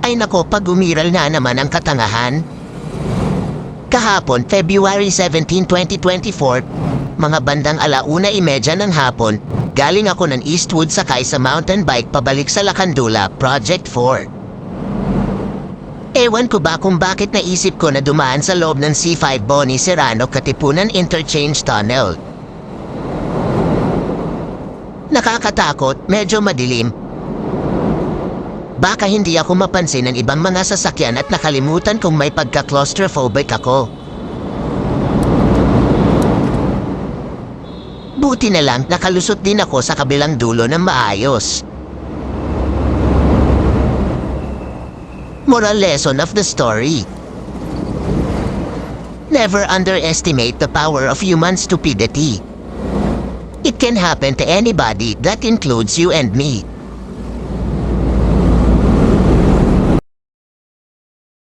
Ay nako, pag umiral na naman ang katangahan. Kahapon, February 17, 2024, mga bandang 1:30 ng hapon, galing ako ng Eastwood sakay sa mountain bike pabalik sa Lacandula, Project 4. Ewan ko ba kung bakit naisip ko na dumaan sa loob ng C5 Boni Serrano Katipunan Interchange Tunnel. Nakakatakot, medyo madilim. Baka hindi ako mapansin ng ibang mga sasakyan at nakalimutan kung may pagka-claustrophobic ako. Buti na lang nakalusot din ako sa kabilang dulo ng maayos. Moral lesson of the story: never underestimate the power of human stupidity. It can happen to anybody, that includes you and me.